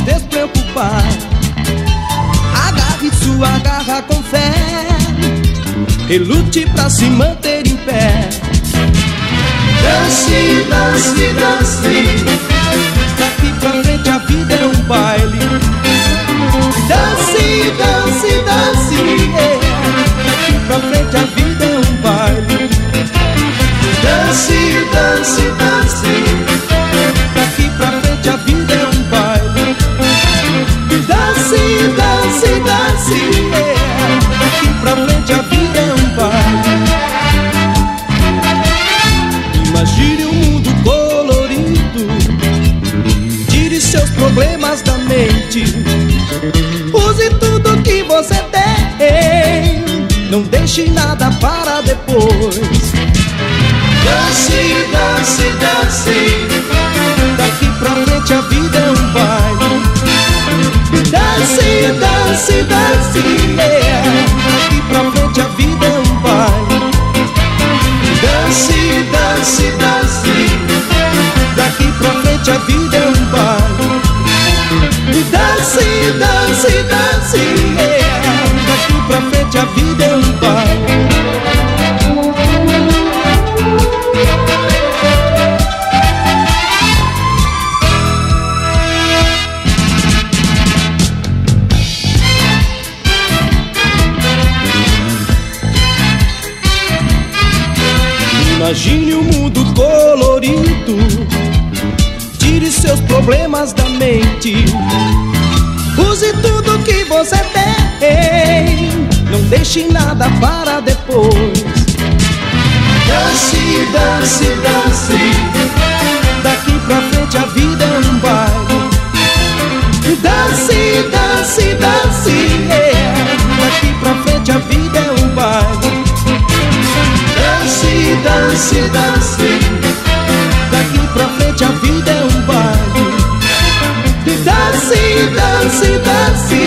despreocupar. Agarre sua garra com fé e lute pra se manter em pé. Dance, dance, dance. Daqui pra frente a vida é um baile. Dance, dance, dance. Daqui pra frente a vida é um baile. Dance, dance, dance. Daqui pra frente a vida é um baile. Dance, dance, dance. Daqui pra frente a vida é um baile. Imagine um mundo colorido. Tire seus problemas da mente. Use tudo que você tem. Não deixe nada para depois. Dance, dance, dance. Daqui pra frente a vida é um baile. Dance, dance, dance. Daqui pra frente a vida é um baile. Dance, dance, dance. Daqui pra frente a vida é um baile. Dance, dance, dance. Daqui pra frente a vida é um baile. Imagine um mundo colorido. Tire seus problemas da mente. Use tudo que você tem. Não deixe nada para depois. Dance, dance, dance. Daqui pra frente a vida é um baile. Dance, dance, dance. Daqui pra frente a vida é um baile. Dance, dance, dance. Daqui pra frente a vida é um baile. Dance, dance, dance.